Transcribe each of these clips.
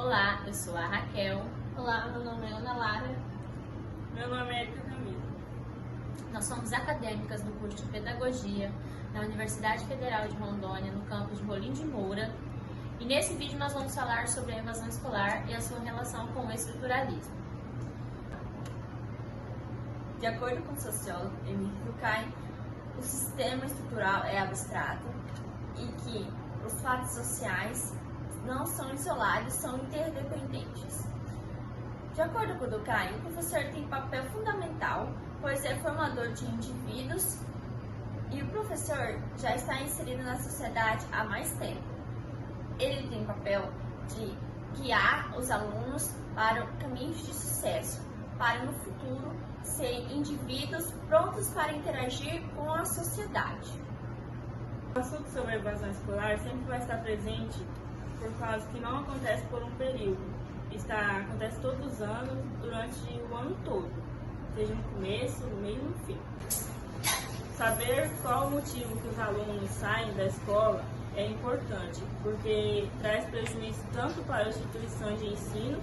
Olá, eu sou a Raquel. Olá, meu nome é Ana Lara. Meu nome é Erika Camila. Nós somos acadêmicas do curso de Pedagogia da Universidade Federal de Rondônia, no campus de Rolim de Moura. E nesse vídeo nós vamos falar sobre a evasão escolar e a sua relação com o estruturalismo. De acordo com o sociólogo Emílio Durkheim, o sistema estrutural é abstrato e que os fatos sociais não são isolados, são interdependentes. De acordo com Durkheim, o professor tem papel fundamental, pois é formador de indivíduos e o professor já está inserido na sociedade há mais tempo. Ele tem o papel de guiar os alunos para caminhos de sucesso, para no futuro serem indivíduos prontos para interagir com a sociedade. O assunto sobre a evasão escolar sempre vai estar presente por causa que não acontece por um período. Acontece todos os anos, durante o ano todo, seja no começo, no meio e no fim. Saber qual o motivo que os alunos saem da escola é importante, porque traz prejuízo tanto para as instituições de ensino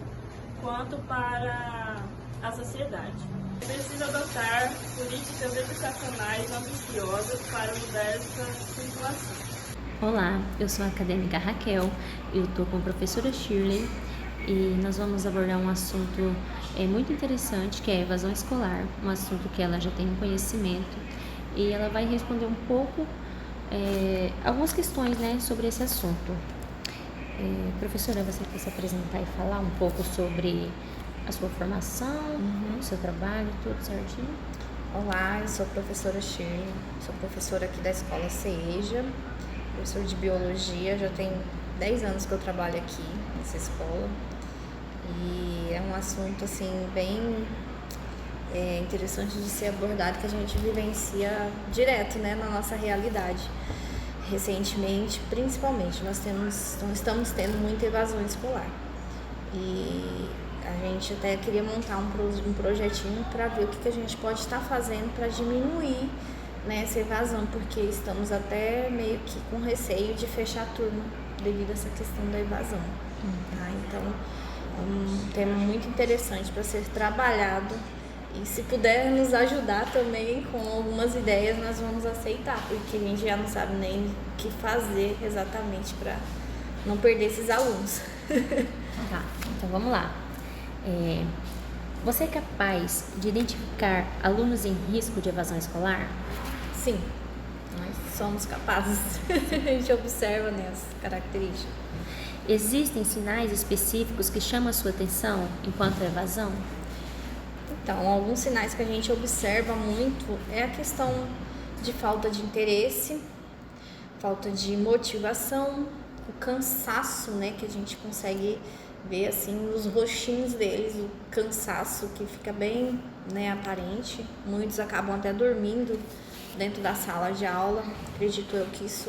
quanto para a sociedade. Precisa adotar políticas educacionais ambiciosas para mudar essa situação. Olá, eu sou a acadêmica Raquel, eu estou com a professora Shirley e nós vamos abordar um assunto muito interessante, que é a evasão escolar, um assunto que ela já tem um conhecimento e ela vai responder um pouco algumas questões, né, sobre esse assunto. Professora, você quer se apresentar e falar um pouco sobre a sua formação, o seu trabalho, tudo certinho? Olá, eu sou a professora Shirley, sou professora aqui da Escola CEJA, professora de Biologia, já tem 10 anos que eu trabalho aqui nessa escola e é um assunto assim bem interessante de ser abordado, que a gente vivencia direto, né, na nossa realidade. Recentemente, principalmente, nós estamos tendo muita evasão escolar e a gente até queria montar um projetinho para ver o que a gente pode estar fazendo para diminuir, né, essa evasão, porque estamos até meio que com receio de fechar a turma devido a essa questão da evasão. Tá? Então, é um tema muito interessante para ser trabalhado e se puder nos ajudar também com algumas ideias, nós vamos aceitar, porque a gente já não sabe nem o que fazer exatamente para não perder esses alunos. Tá, então vamos lá. Você é capaz de identificar alunos em risco de evasão escolar? Sim, nós somos capazes. A gente observa, né, as características. Existem sinais específicos que chamam a sua atenção enquanto a evasão? Então, alguns sinais que a gente observa muito é a questão de falta de interesse, falta de motivação, o cansaço, né, que a gente consegue ver assim nos rostinhos deles, o cansaço que fica bem, né, aparente. Muitos acabam até dormindo dentro da sala de aula. Acredito eu que isso,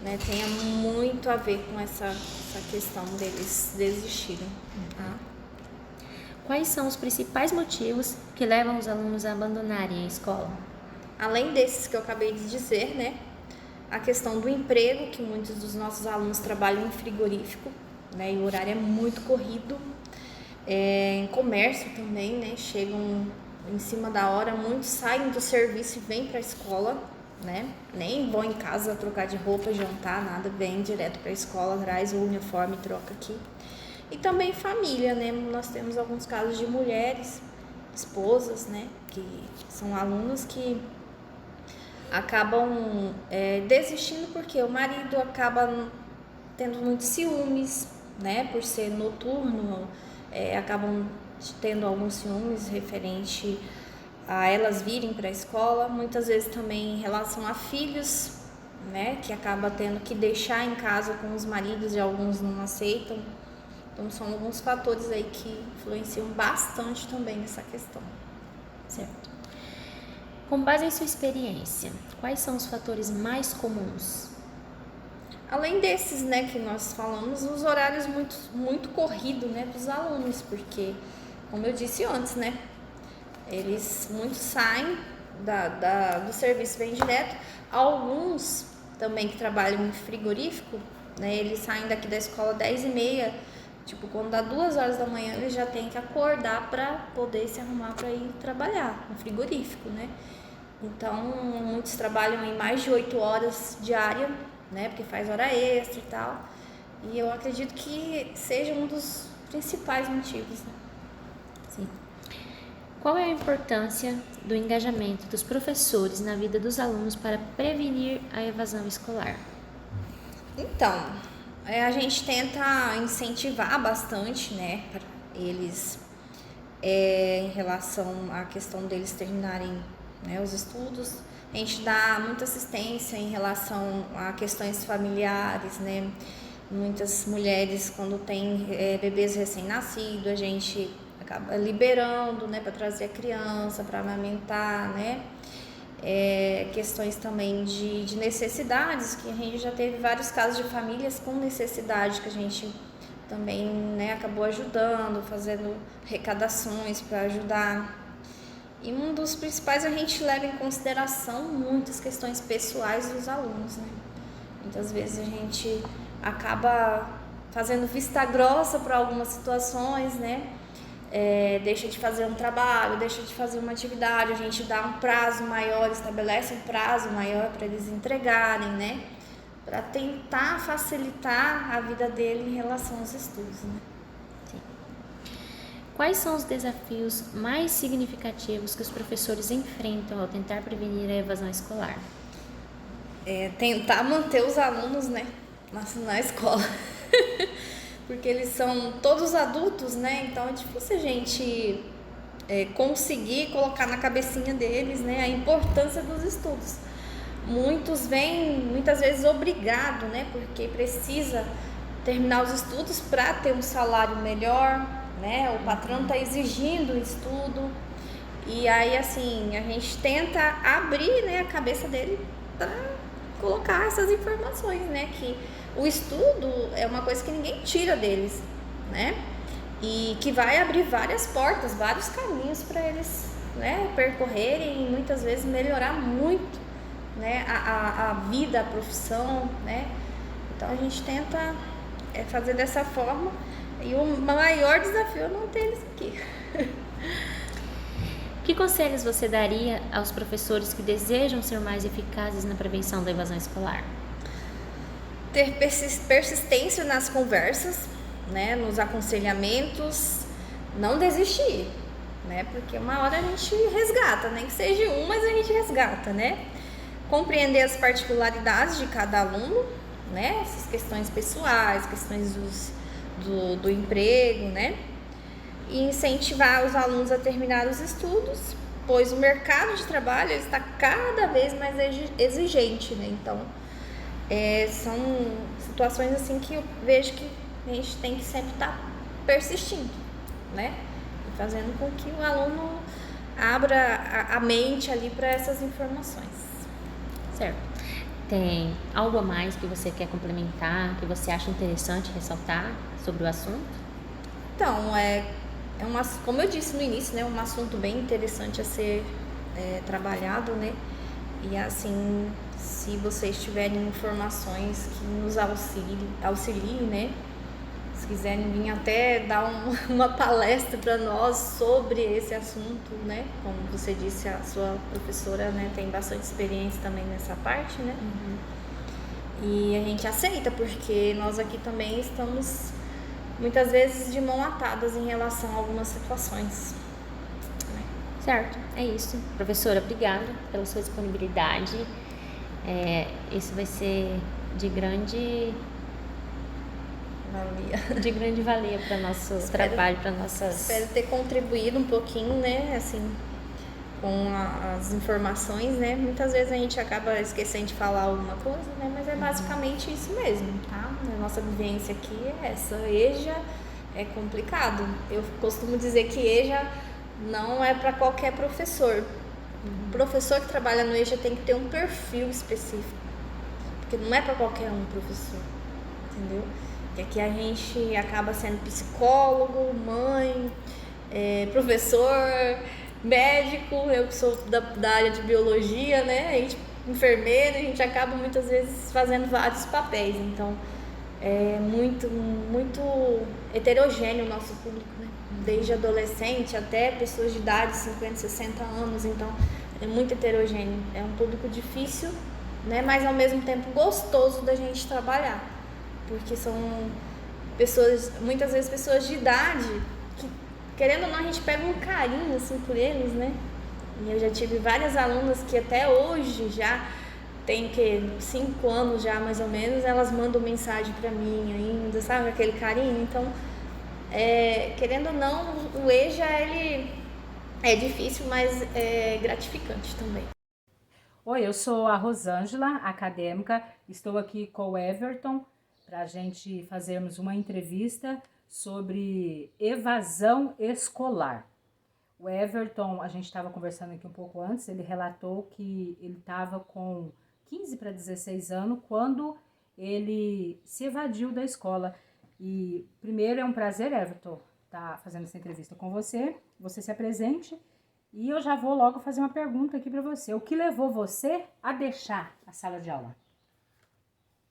né, tenha muito a ver com essa questão deles desistirem. Tá? Quais são os principais motivos que levam os alunos a abandonarem a escola? Além desses que eu acabei de dizer, né, a questão do emprego, que muitos dos nossos alunos trabalham em frigorífico, né, e o horário é muito corrido. Em comércio também, né, chegam em cima da hora, muitos saem do serviço e vêm para a escola, né, nem vão em casa trocar de roupa, jantar, nada, vêm direto para a escola, traz o uniforme e troca aqui. E também família, né, nós temos alguns casos de mulheres, esposas, né, que são alunos que acabam desistindo porque o marido acaba tendo muitos ciúmes, né, por ser noturno, acabam tendo alguns ciúmes referente a elas virem para a escola, muitas vezes também em relação a filhos, né, que acaba tendo que deixar em casa com os maridos e alguns não aceitam. Então são alguns fatores aí que influenciam bastante também nessa questão. Certo. Com base em sua experiência, quais são os fatores mais comuns? Além desses, né, que nós falamos, os horários muito corridos, né, dos alunos, porque, como eu disse antes, né, muitos saem do serviço, vêm direto. Alguns também que trabalham em frigorífico, né, eles saem daqui da escola 10h30 Tipo, quando dá 2 horas da manhã, eles já têm que acordar para poder se arrumar para ir trabalhar no frigorífico, né? Então, muitos trabalham em mais de 8 horas diária, né? Porque faz hora extra e tal. E eu acredito que seja um dos principais motivos, né? Sim. Qual é a importância do engajamento dos professores na vida dos alunos para prevenir a evasão escolar? Então, a gente tenta incentivar bastante, né, para eles em relação à questão deles terminarem, né, os estudos. A gente dá muita assistência em relação a questões familiares, né? Muitas mulheres, quando tem bebês recém-nascidos, a gente acaba liberando, né, para trazer a criança, para amamentar, né? Questões também de necessidades, que a gente já teve vários casos de famílias com necessidade que a gente também, né, acabou ajudando, fazendo arrecadações para ajudar. E um dos principais, a gente leva em consideração muitas questões pessoais dos alunos, né? Muitas vezes a gente acaba fazendo vista grossa para algumas situações, né? Deixa de fazer um trabalho, deixa de fazer uma atividade, a gente dá um prazo maior, estabelece um prazo maior para eles entregarem, né? Para tentar facilitar a vida dele em relação aos estudos, né? Sim. Quais são os desafios mais significativos que os professores enfrentam ao tentar prevenir a evasão escolar? Tentar manter os alunos, né, na escola. Porque eles são todos adultos, né? Então é difícil a gente conseguir colocar na cabecinha deles, né, a importância dos estudos. Muitos vêm, muitas vezes, obrigado, né? Porque precisa terminar os estudos para ter um salário melhor, né? O patrão está exigindo o estudo. E aí, assim, a gente tenta abrir, né, a cabeça dele para colocar essas informações, né? Que o estudo é uma coisa que ninguém tira deles, né? E que vai abrir várias portas, vários caminhos para eles, né, percorrerem e muitas vezes melhorar muito, né, a vida, a profissão, né? Então a gente tenta fazer dessa forma, e o maior desafio é manter eles aqui. Que conselhos você daria aos professores que desejam ser mais eficazes na prevenção da evasão escolar? Ter persistência nas conversas, né, nos aconselhamentos, não desistir, né? Porque uma hora a gente resgata, nem que seja mas a gente resgata, né? Compreender as particularidades de cada aluno, né? Essas questões pessoais, questões do emprego, né? E incentivar os alunos a terminar os estudos, pois o mercado de trabalho está cada vez mais exigente, né? Então, são situações assim que eu vejo que a gente tem que sempre estar persistindo, né? E fazendo com que o aluno abra a mente ali para essas informações. Certo. Tem algo a mais que você quer complementar, que você acha interessante ressaltar sobre o assunto? Então, como eu disse no início, né, um assunto bem interessante a ser trabalhado, né? E assim, se vocês tiverem informações que nos auxiliem, né? Se quiserem vir até dar uma palestra para nós sobre esse assunto, né? Como você disse, a sua professora, né, tem bastante experiência também nessa parte, né? Uhum. E a gente aceita, porque nós aqui também estamos muitas vezes de mão atadas em relação a algumas situações. Certo, é isso. Professora, obrigada pela sua disponibilidade. Isso vai ser de grande valia para o nosso trabalho, para nossas... Espero ter contribuído um pouquinho, né, assim, com as informações, né? Muitas vezes a gente acaba esquecendo de falar alguma coisa, né? Mas é basicamente isso mesmo, tá? A nossa vivência aqui é essa. EJA é complicado. Eu costumo dizer que EJA não é para qualquer professor. O professor que trabalha no EJA tem que ter um perfil específico, porque não é para qualquer um professor, entendeu? E aqui a gente acaba sendo psicólogo, mãe, professor, médico. Eu que sou da área de biologia, né? A gente, enfermeira, a gente acaba muitas vezes fazendo vários papéis. Então, É muito heterogêneo o nosso público, né? Desde adolescente até pessoas de idade, 50, 60 anos, então é muito heterogêneo. É um público difícil, né? Mas ao mesmo tempo gostoso da gente trabalhar, porque são pessoas, muitas vezes pessoas de idade, que querendo ou não a gente pega um carinho assim por eles, né? E eu já tive várias alunas que até hoje já tem 5 anos já mais ou menos, elas mandam mensagem pra mim ainda, sabe, aquele carinho. Então, querendo ou não, o EJA ele é difícil, mas é gratificante também. Oi, eu sou a Rosângela, acadêmica, estou aqui com o Everton para a gente fazermos uma entrevista sobre evasão escolar. O Everton, a gente estava conversando aqui um pouco antes, ele relatou que ele estava com 15 para 16 anos quando ele se evadiu da escola. E primeiro é um prazer, Everton, estar fazendo essa entrevista com você. Você se apresente e eu já vou logo fazer uma pergunta aqui para você. O que levou você a deixar a sala de aula?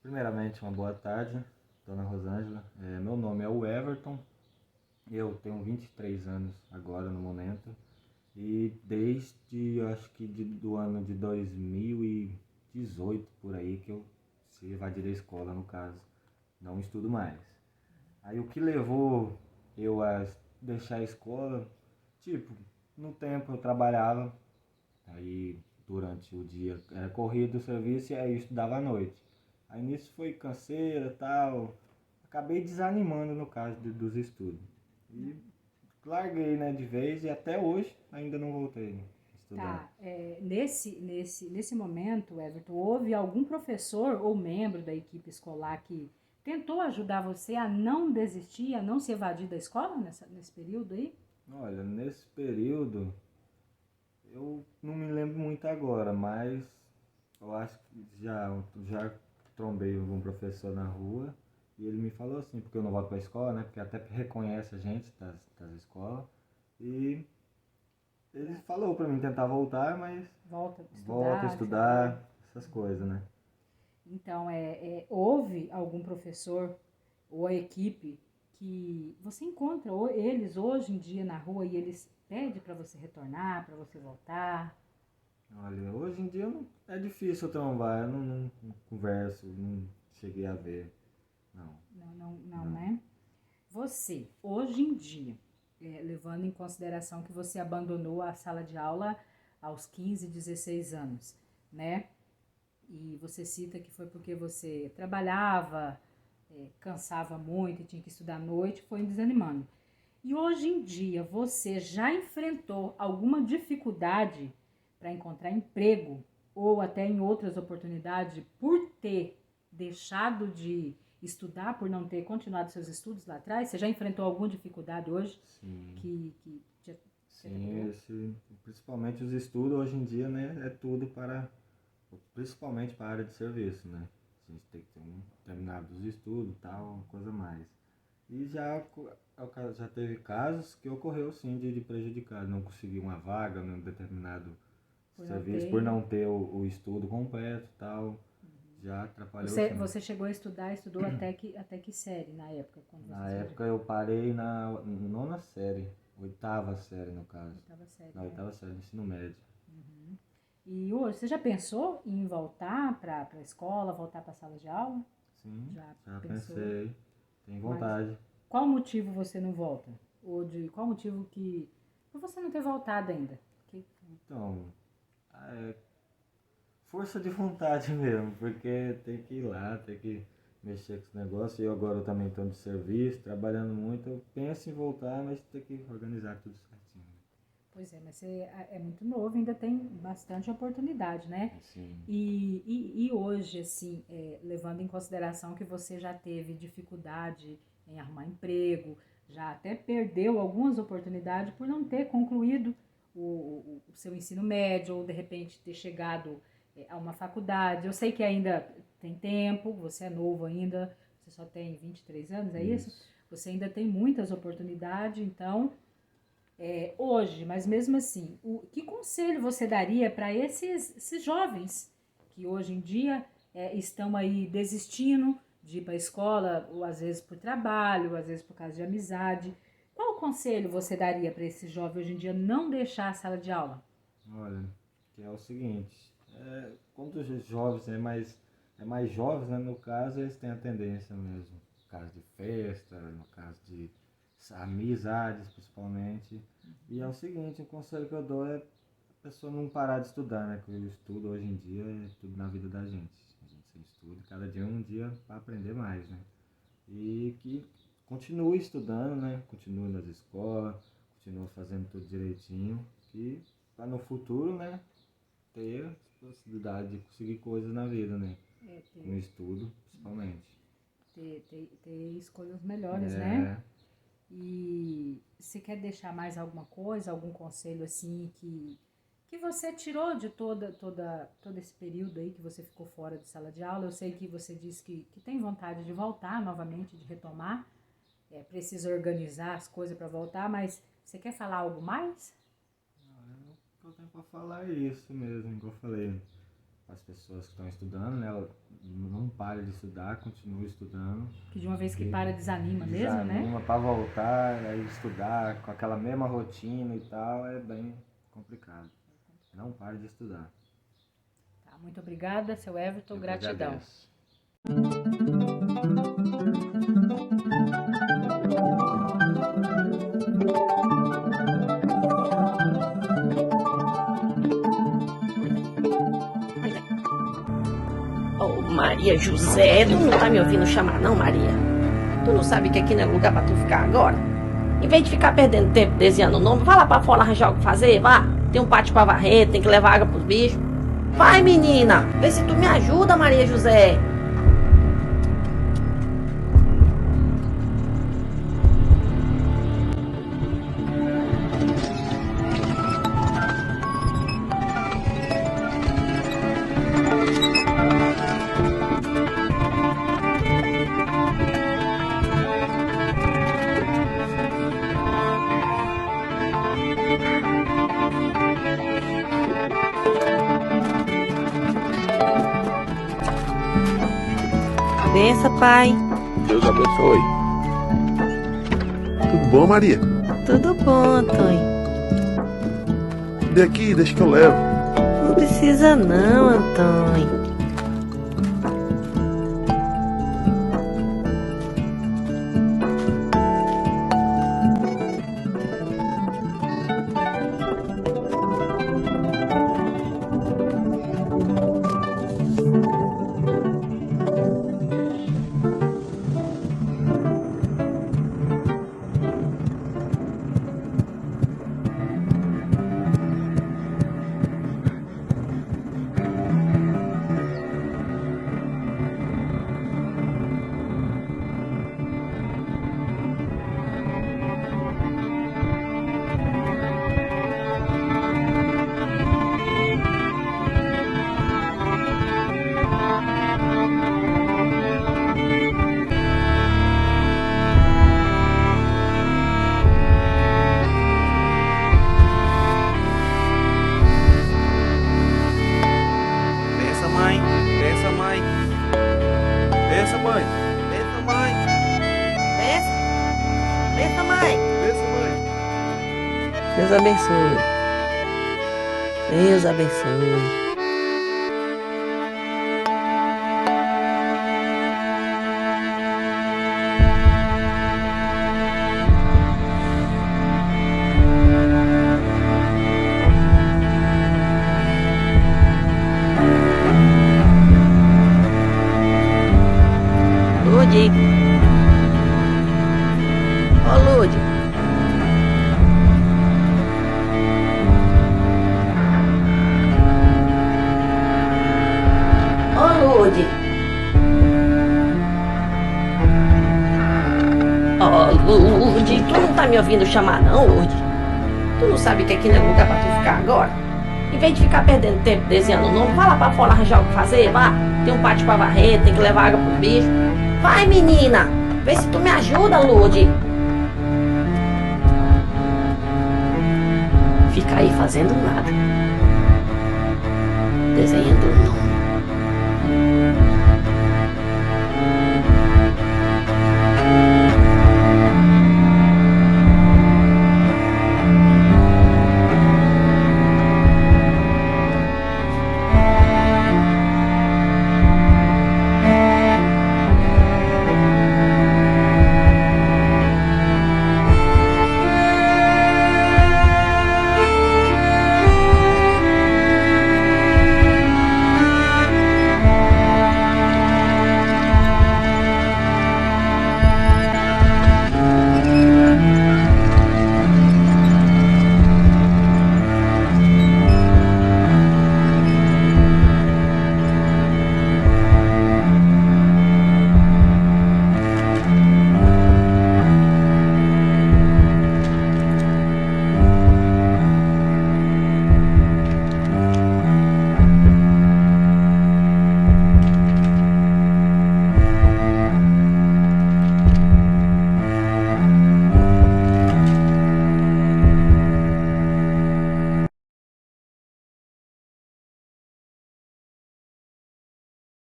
Primeiramente, uma boa tarde, dona Rosângela. Meu nome é o Everton, eu tenho 23 anos agora no momento e desde, acho que do ano de 2018 por aí que eu se evadi da escola, no caso, não estudo mais. Aí o que levou eu a deixar a escola, tipo, no tempo eu trabalhava, aí durante o dia era corrido o serviço e aí eu estudava à noite. Aí nisso foi canseira e tal, acabei desanimando no caso dos estudos. E larguei, né, de vez e até hoje ainda não voltei a estudar. Tá, nesse momento, Everton, houve algum professor ou membro da equipe escolar que tentou ajudar você a não desistir, a não se evadir da escola nesse período aí? Olha, nesse período, eu não me lembro muito agora, mas eu acho que já trombei algum professor na rua e ele me falou assim, porque eu não volto para a escola, né? Porque até reconhece a gente das escolas. E ele falou para mim tentar voltar, mas Volta volta a estudar, essas coisas, né? Então, houve algum professor ou a equipe que você encontra eles hoje em dia na rua e eles pedem para você retornar, para você voltar? Olha, hoje em dia é difícil eu trombar, eu não converso, não cheguei a ver, não. Não, né? Você, hoje em dia, levando em consideração que você abandonou a sala de aula aos 15, 16 anos, né? E você cita que foi porque você trabalhava, cansava muito e tinha que estudar à noite, foi desanimando. E hoje em dia, você já enfrentou alguma dificuldade para encontrar emprego ou até em outras oportunidades por ter deixado de estudar, por não ter continuado seus estudos lá atrás? Você já enfrentou alguma dificuldade hoje? Sim. Sim, principalmente os estudos hoje em dia, né, é tudo principalmente para a área de serviço, né? A gente tem que ter terminado os estudos e tal, uma coisa mais. E já teve casos que ocorreu sim de prejudicar, não conseguir uma vaga num determinado serviço por não ter o estudo completo e tal. Já atrapalhou sim. Você chegou a estudou até que série na época? Na época eu parei na 9ª série, 8ª série no caso. Na 8ª série do ensino médio. Uhum. E hoje, você já pensou em voltar para a escola, voltar para a sala de aula? Sim, já pensei, tenho vontade. Mas qual motivo você não volta? Ou qual motivo que por você não ter voltado ainda? Então, força de vontade mesmo, porque tem que ir lá, tem que mexer com esse negócio. E eu agora também estou de serviço, trabalhando muito. Eu penso em voltar, mas tem que organizar tudo certinho. Pois é, mas você é muito novo, ainda tem bastante oportunidade, né? Sim. E hoje, assim, levando em consideração que você já teve dificuldade em arrumar emprego, já até perdeu algumas oportunidades por não ter concluído o seu ensino médio ou de repente ter chegado a uma faculdade. Eu sei que ainda tem tempo, você é novo ainda, você só tem 23 anos, é isso? Você ainda tem muitas oportunidades, então, hoje, mas mesmo assim, que conselho você daria para esses jovens que hoje em dia estão aí desistindo de ir para a escola, ou às vezes por trabalho, ou às vezes por causa de amizade. Qual conselho você daria para esse jovem hoje em dia não deixar a sala de aula? Olha, que é o seguinte, quando os jovens é mais jovens, né, no caso, eles têm a tendência mesmo, no caso de festa, no caso de amizades principalmente. E é o seguinte, o conselho que eu dou é a pessoa não parar de estudar, né? Porque o estudo hoje em dia é tudo na vida da gente. A gente sempre estuda, cada dia é um dia para aprender mais, né? E que continue estudando, né? Continue nas escolas, continue fazendo tudo direitinho, que para no futuro, né, ter a possibilidade de conseguir coisas na vida, né? Com o estudo, principalmente. Ter escolhas melhores, né? E você quer deixar mais alguma coisa, algum conselho assim que você tirou de todo esse período aí que você ficou fora de sala de aula? Eu sei que você disse que tem vontade de voltar novamente, de retomar, precisa organizar as coisas para voltar, mas você quer falar algo mais? O que eu tenho para falar é isso mesmo, igual eu falei. As pessoas que estão estudando, né, não parem de estudar, continuem estudando. Que de uma vez que para, desanima mesmo, né? Desanima para voltar a estudar com aquela mesma rotina e tal, é bem complicado. Não pare de estudar. Tá, muito obrigada, seu Everton, gratidão. Oh, Maria José, tu não tá me ouvindo chamar não, Maria? Tu não sabe que aqui não é lugar pra tu ficar agora? Em vez de ficar perdendo tempo desenhando o nome, vai lá pra fora arranjar o que fazer, vá. Tem um pátio pra varrer, tem que levar água pros bichos. Vai, menina, vê se tu me ajuda, Maria José. Benção, pai. Deus abençoe. Tudo bom, Maria? Tudo bom, Antônio. Dê aqui, deixa que eu levo. Não precisa não, Antônio. Deus abençoe. Deus abençoe. Lude. Ó, Lude. Lude. Oh, Lude, tu não tá me ouvindo chamar não, Lude? Tu não sabe que aqui não é lugar pra tu ficar agora? Em vez de ficar perdendo tempo desenhando o nome, vai lá pra fora arranjar o que fazer, vá. Tem um pátio pra varrer, tem que levar água pros bichos. Vai, menina, vê se tu me ajuda, Lude. Fica aí fazendo nada. Desenhando o nome.